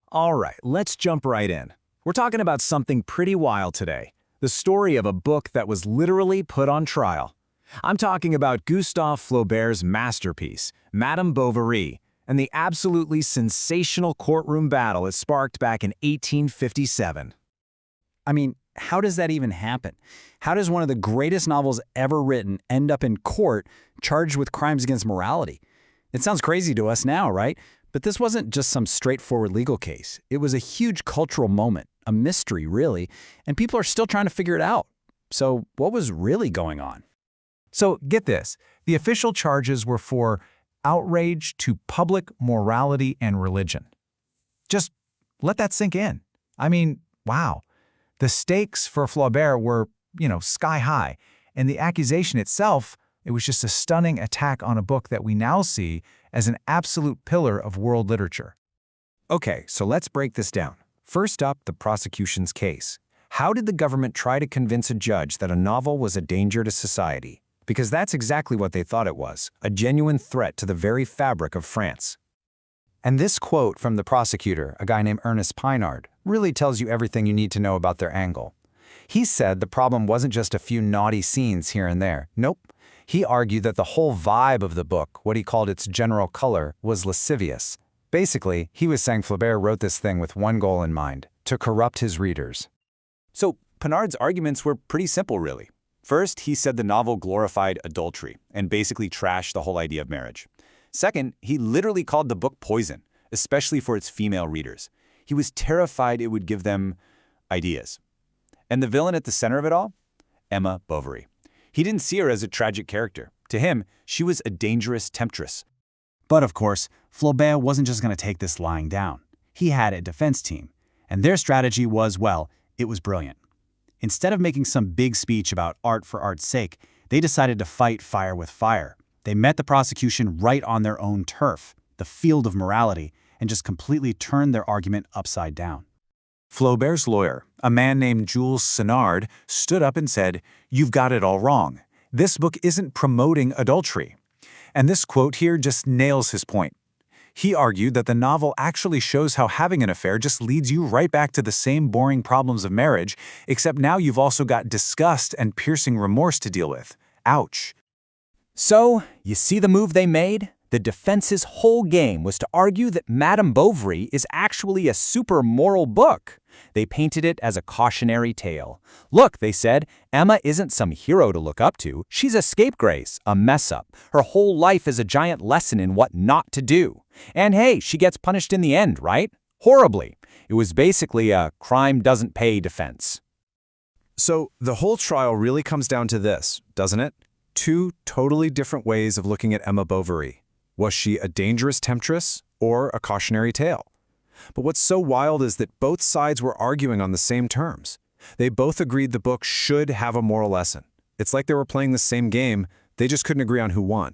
All right, let's jump right in. We're talking about something pretty wild today. The story of a book that was literally put on trial. I'm talking about Gustave Flaubert's masterpiece, Madame Bovary, and the absolutely sensational courtroom battle it sparked back in 1857. I mean, how does that even happen? How does one of the greatest novels ever written end up in court charged with crimes against morality? It sounds crazy to us now, right? But this wasn't just some straightforward legal case. It was a huge cultural moment, a mystery, really, and people are still trying to figure it out. So what was really going on? So get this, the official charges were for outrage to public morality and religion. Just let that sink in. I mean, wow. The stakes for Flaubert were, sky high, and the accusation itself, it was just a stunning attack on a book that we now see as an absolute pillar of world literature. Okay, so let's break this down. First up, the prosecution's case. How did the government try to convince a judge that a novel was a danger to society? Because that's exactly what they thought it was, a genuine threat to the very fabric of France. And this quote from the prosecutor, a guy named Ernest Pinard, really tells you everything you need to know about their angle. He said the problem wasn't just a few naughty scenes here and there. Nope. He argued that the whole vibe of the book, what he called its general color, was lascivious. Basically, he was saying Flaubert wrote this thing with one goal in mind, to corrupt his readers. So Pinard's arguments were pretty simple, really. First, he said the novel glorified adultery and basically trashed the whole idea of marriage. Second, he literally called the book poison, especially for its female readers. He was terrified it would give them ideas. And the villain at the center of it all? Emma Bovary. He didn't see her as a tragic character. To him, she was a dangerous temptress. But of course, Flaubert wasn't just going to take this lying down. He had a defense team, and their strategy was, well, it was brilliant. Instead of making some big speech about art for art's sake, they decided to fight fire with fire. They met the prosecution right on their own turf, the field of morality, and just completely turned their argument upside down. Flaubert's lawyer, a man named Jules Senard, stood up and said, "You've got it all wrong. This book isn't promoting adultery." And this quote here just nails his point. He argued that the novel actually shows how having an affair just leads you right back to the same boring problems of marriage, except now you've also got disgust and piercing remorse to deal with. Ouch. So, you see the move they made? The defense's whole game was to argue that Madame Bovary is actually a super moral book. They painted it as a cautionary tale. Look, they said, Emma isn't some hero to look up to. She's a scapegrace, a mess-up. Her whole life is a giant lesson in what not to do. And hey, she gets punished in the end, right? Horribly. It was basically a crime doesn't pay defense. So the whole trial really comes down to this, doesn't it? Two totally different ways of looking at Emma Bovary. Was she a dangerous temptress or a cautionary tale? But what's so wild is that both sides were arguing on the same terms. They both agreed the book should have a moral lesson. It's like they were playing the same game, they just couldn't agree on who won.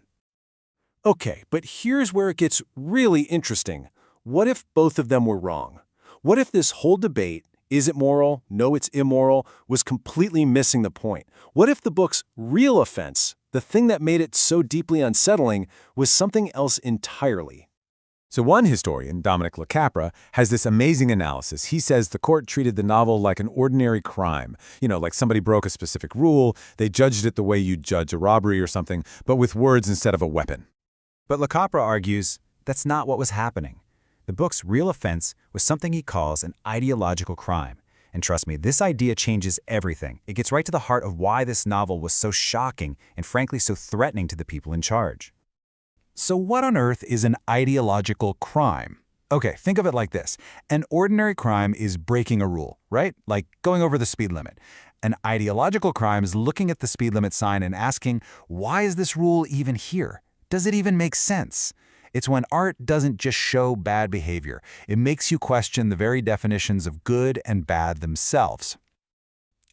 Okay, but here's where it gets really interesting. What if both of them were wrong? What if this whole debate, is it moral, no it's immoral, was completely missing the point? What if the book's real offense, the thing that made it so deeply unsettling, was something else entirely? So one historian, Dominic LeCapra, has this amazing analysis. He says the court treated the novel like an ordinary crime. Like somebody broke a specific rule, they judged it the way you'd judge a robbery or something, but with words instead of a weapon. But LeCapra argues that's not what was happening. The book's real offense was something he calls an ideological crime. And trust me, this idea changes everything. It gets right to the heart of why this novel was so shocking and frankly so threatening to the people in charge. So what on earth is an ideological crime? Okay, think of it like this. An ordinary crime is breaking a rule, right? Like going over the speed limit. An ideological crime is looking at the speed limit sign and asking, why is this rule even here? Does it even make sense? It's when art doesn't just show bad behavior. It makes you question the very definitions of good and bad themselves.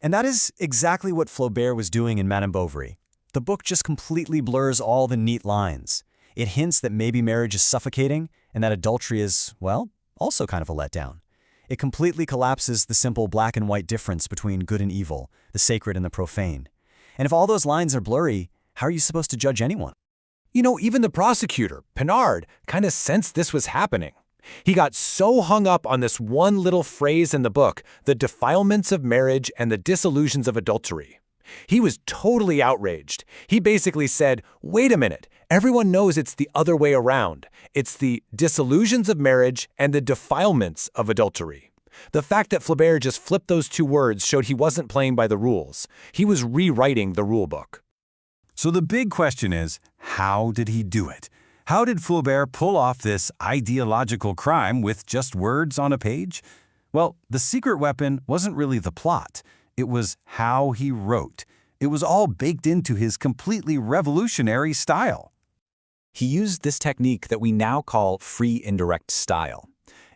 And that is exactly what Flaubert was doing in Madame Bovary. The book just completely blurs all the neat lines. It hints that maybe marriage is suffocating and that adultery is, well, also kind of a letdown. It completely collapses the simple black and white difference between good and evil, the sacred and the profane. And if all those lines are blurry, how are you supposed to judge anyone? Even the prosecutor, Pinard, kind of sensed this was happening. He got so hung up on this one little phrase in the book, the defilements of marriage and the disillusions of adultery. He was totally outraged. He basically said, wait a minute, everyone knows it's the other way around. It's the disillusions of marriage and the defilements of adultery. The fact that Flaubert just flipped those two words showed he wasn't playing by the rules. He was rewriting the rule book. So the big question is, how did he do it? How did Flaubert pull off this ideological crime with just words on a page? Well, the secret weapon wasn't really the plot. It was how he wrote. It was all baked into his completely revolutionary style. He used this technique that we now call free indirect style.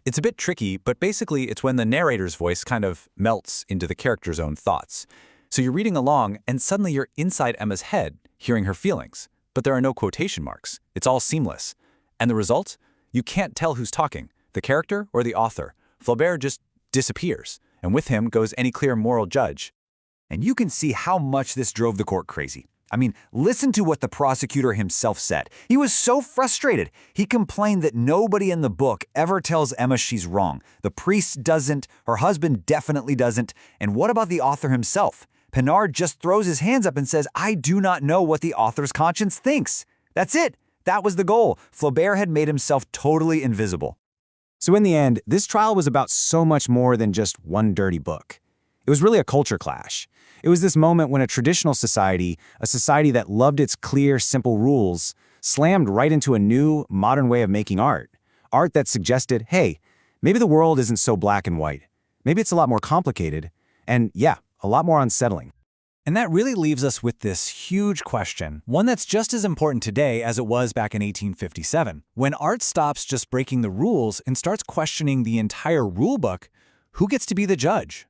It's a bit tricky, but basically it's when the narrator's voice kind of melts into the character's own thoughts. So you're reading along, and suddenly you're inside Emma's head, hearing her feelings. But there are no quotation marks. It's all seamless. And the result? You can't tell who's talking, the character or the author. Flaubert just disappears, and with him goes any clear moral judge. And you can see how much this drove the court crazy. I mean, listen to what the prosecutor himself said. He was so frustrated. He complained that nobody in the book ever tells Emma she's wrong. The priest doesn't, her husband definitely doesn't, and what about the author himself? Pinard just throws his hands up and says, I do not know what the author's conscience thinks. That's it. That was the goal. Flaubert had made himself totally invisible. So in the end, this trial was about so much more than just one dirty book. It was really a culture clash. It was this moment when a traditional society, a society that loved its clear, simple rules, slammed right into a new, modern way of making art. Art that suggested, hey, maybe the world isn't so black and white. Maybe it's a lot more complicated, and yeah, a lot more unsettling. And that really leaves us with this huge question, one that's just as important today as it was back in 1857. When art stops just breaking the rules and starts questioning the entire rule book, who gets to be the judge?